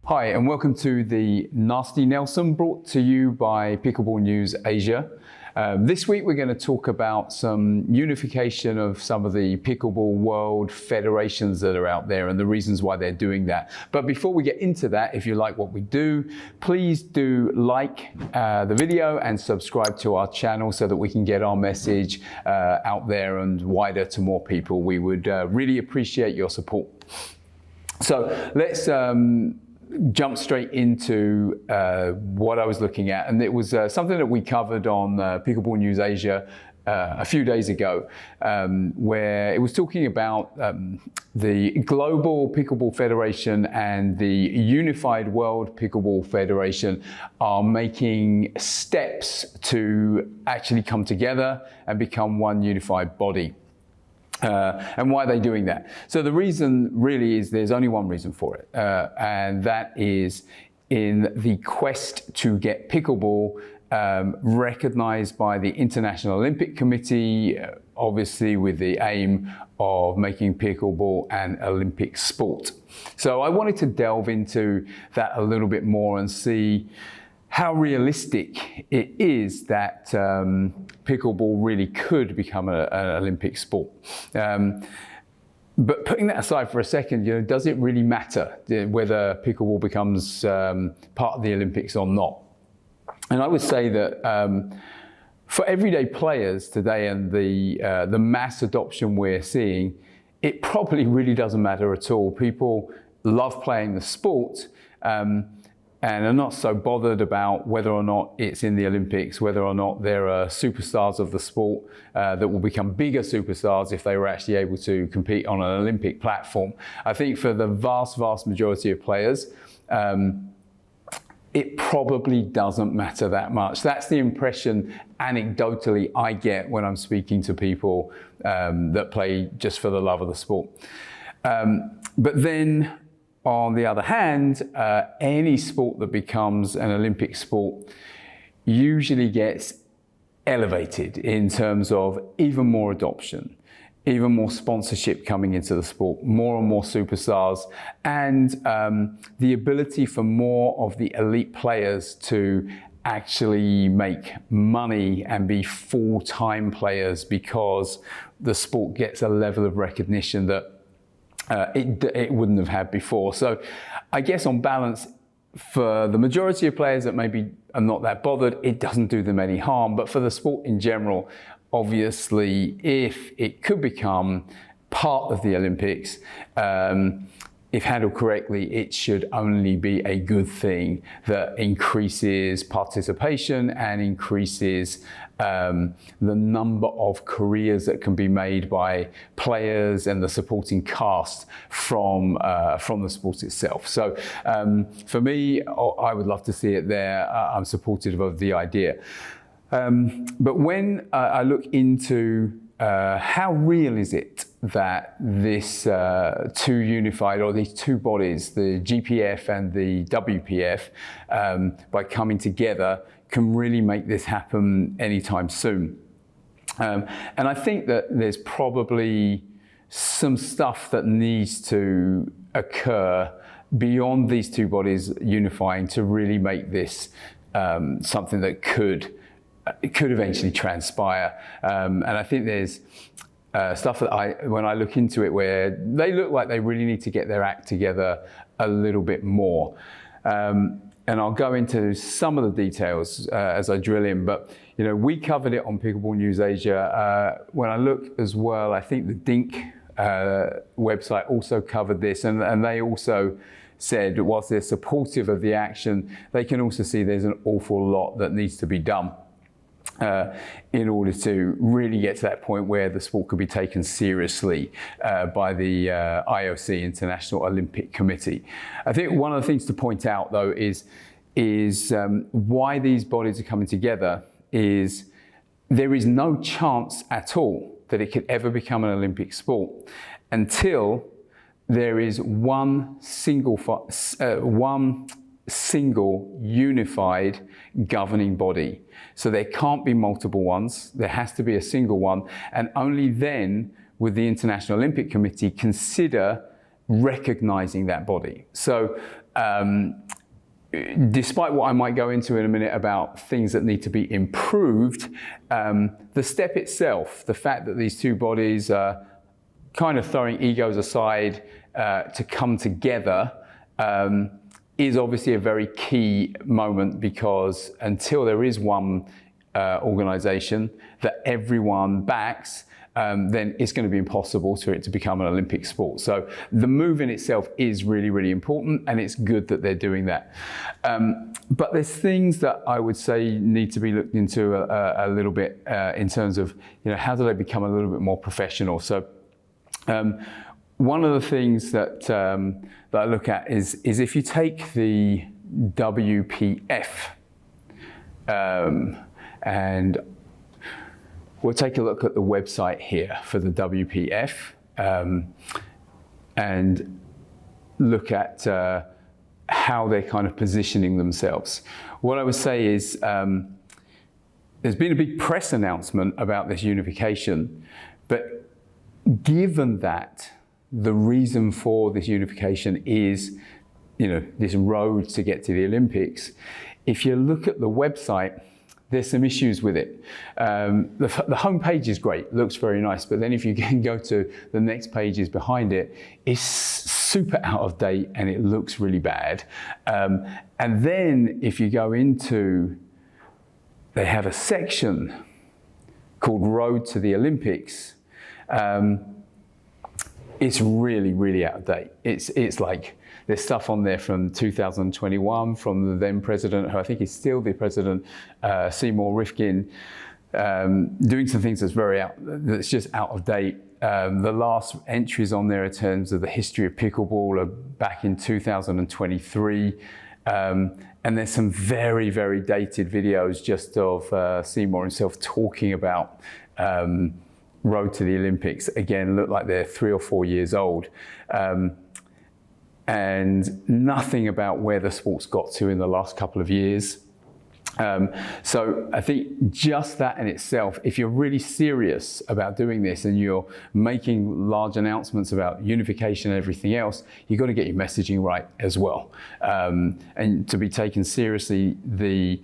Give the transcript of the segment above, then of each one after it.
Hi, and welcome to the Nasty Nelson, brought to you by Pickleball News Asia. This week we're going to talk about some unification of some of the pickleball world federations that are out there and the reasons why they're doing that. But before we get into that, if you like what we do, please do like the video and subscribe to our channel so that we can get our message out there and wider to more people. We would really appreciate your support. So let's jump straight into what I was looking at, and it was something that we covered on Pickleball News Asia a few days ago, where it was talking about the Global Pickleball Federation and the Unified World Pickleball Federation are making steps to actually come together and become one unified body. And why are they doing that? So the reason really is there's only one reason for it, and that is in the quest to get pickleball recognized by the International Olympic Committee, obviously with the aim of making pickleball an Olympic sport. So I wanted to delve into that a little bit more and see how realistic it is that pickleball really could become an Olympic sport. But putting that aside for a second, does it really matter whether pickleball becomes part of the Olympics or not? And I would say that for everyday players today and the mass adoption we're seeing, it probably really doesn't matter at all. People love playing the sport, and are not so bothered about whether or not it's in the Olympics, whether or not there are superstars of the sport that will become bigger superstars if they were actually able to compete on an Olympic platform. I think for the vast majority of players, it probably doesn't matter that much. That's the impression anecdotally I get when I'm speaking to people that play just for the love of the sport. But then, on the other hand, any sport that becomes an Olympic sport usually gets elevated in terms of even more adoption, even more sponsorship coming into the sport, more and more superstars, and the ability for more of the elite players to actually make money and be full-time players because the sport gets a level of recognition that it wouldn't have had before. So I guess on balance, for the majority of players that maybe are not that bothered, it doesn't do them any harm. But for the sport in general, obviously, if it could become part of the Olympics, if handled correctly, it should only be a good thing that increases participation and increases the number of careers that can be made by players and the supporting cast from the sport itself. So for me, I would love to see it there. I'm supportive of the idea. But when I look into how real is it that this two unified, or these two bodies, the GPF and the WPF, by coming together, can really make this happen anytime soon? And I think that there's probably some stuff that needs to occur beyond these two bodies unifying to really make this something that could eventually transpire. And I think there's stuff that when I look into it, where they look like they really need to get their act together a little bit more. And I'll go into some of the details as I drill in, but we covered it on Pickleball News Asia. When I look as well, I think the DINK website also covered this, and they also said, whilst they're supportive of the action, they can also see there's an awful lot that needs to be done in order to really get to that point where the sport could be taken seriously by the IOC, International Olympic Committee. I think one of the things to point out, though, is why these bodies are coming together is there is no chance at all that it could ever become an Olympic sport until there is one single unified governing body. So there can't be multiple ones, there has to be a single one, and only then would the International Olympic Committee consider recognizing that body. So despite what I might go into in a minute about things that need to be improved, the step itself, the fact that these two bodies are kind of throwing egos aside to come together, is obviously a very key moment, because until there is one organization that everyone backs, then it's going to be impossible for it to become an Olympic sport. So the move in itself is really, really important, and it's good that they're doing that. But there's things that I would say need to be looked into a little bit in terms of, how do they become a little bit more professional? So one of the things that I look at is if you take the WPF, and we'll take a look at the website here for the WPF, and look at how they're kind of positioning themselves. What I would say is there's been a big press announcement about this unification, but given that the reason for this unification is, this road to get to the Olympics, if you look at the website, there's some issues with it. The homepage is great, looks very nice, but then if you can go to the next pages behind it, it's super out of date and it looks really bad. And then if you go into, they have a section called Road to the Olympics. It's really, really out of date. It's like, there's stuff on there from 2021 from the then president, who I think is still the president, Seymour Rifkin, doing some things that's just out of date. The last entries on there in terms of the history of pickleball are back in 2023. And there's some very, very dated videos just of Seymour himself talking about Road to the Olympics. Again, look like they're 3 or 4 years old. And nothing about where the sport's got to in the last couple of years. So I think just that in itself, if you're really serious about doing this and you're making large announcements about unification and everything else, you've got to get your messaging right as well. And to be taken seriously, the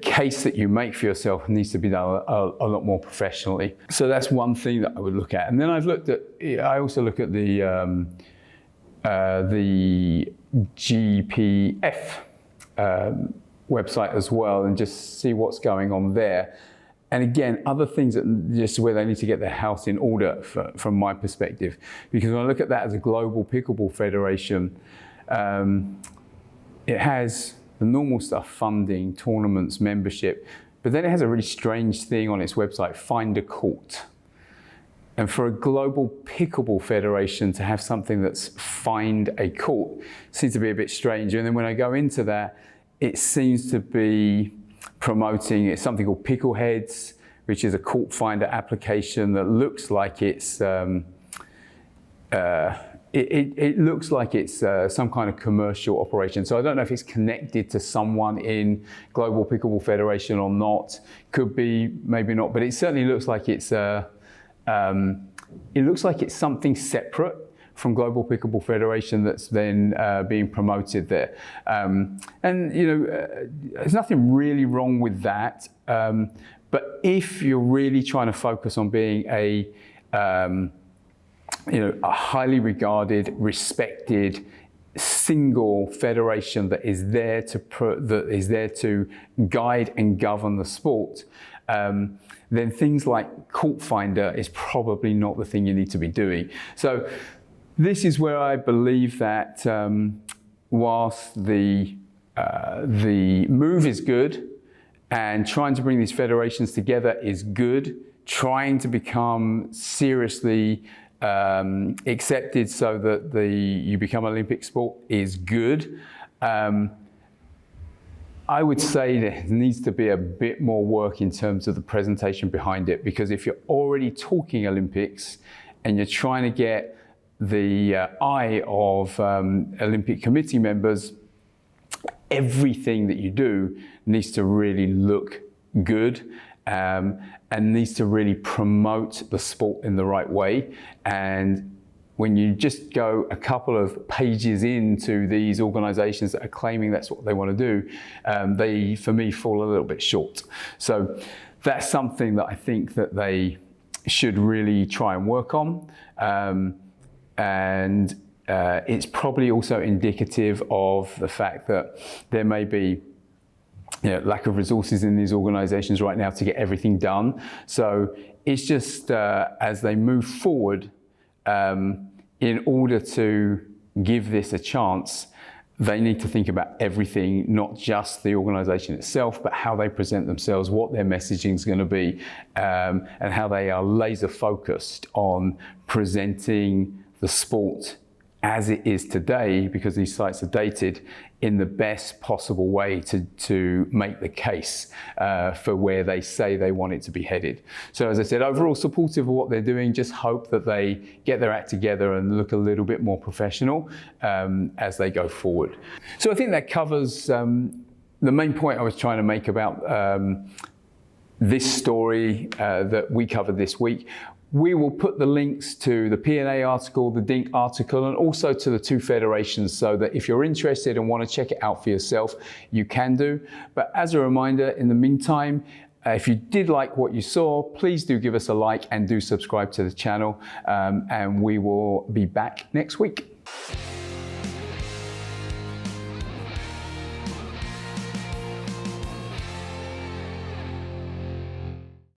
case that you make for yourself needs to be done a lot more professionally. So that's one thing that I would look at. And then I also look at the GPF website as well, and just see what's going on there. And again, other things that just where they need to get their house in order from my perspective. Because when I look at that as a global pickleball federation, it has the normal stuff, funding, tournaments, membership, but then it has a really strange thing on its website, find a court. And for a global pickleball federation to have something that's find a court seems to be a bit strange. And then when I go into that, it seems to be promoting something called Pickleheads, which is a court finder application that looks like it's it looks like it's some kind of commercial operation. So I don't know if it's connected to someone in Global Pickleball Federation or not. Could be, maybe not. But it certainly looks like it's something separate from Global Pickleball Federation that's then being promoted there. And there's nothing really wrong with that. But if you're really trying to focus on being a highly regarded, respected, single federation that is there to guide and govern the sport, then things like Court Finder is probably not the thing you need to be doing. So this is where I believe that whilst the move is good and trying to bring these federations together is good, trying to become seriously accepted so that you become an Olympic sport is good. I would say there needs to be a bit more work in terms of the presentation behind it, because if you're already talking Olympics and you're trying to get the eye of Olympic committee members, everything that you do needs to really look good and needs to really promote the sport in the right way. And when you just go a couple of pages into these organizations that are claiming that's what they want to do, they, for me, fall a little bit short. So that's something that I think that they should really try and work on. It's probably also indicative of the fact that there may be lack of resources in these organizations right now to get everything done. So it's just as they move forward, in order to give this a chance, they need to think about everything, not just the organization itself, but how they present themselves, what their messaging is going to be, and how they are laser focused on presenting the sport as it is today, because these sites are dated, in the best possible way to make the case for where they say they want it to be headed. So as I said, overall supportive of what they're doing, just hope that they get their act together and look a little bit more professional as they go forward. So I think that covers the main point I was trying to make about this story that we covered this week. We will put the links to the P&A article, the DINK article, and also to the two federations, so that if you're interested and want to check it out for yourself, you can do. But as a reminder, in the meantime, if you did like what you saw, please do give us a like and do subscribe to the channel, and we will be back next week.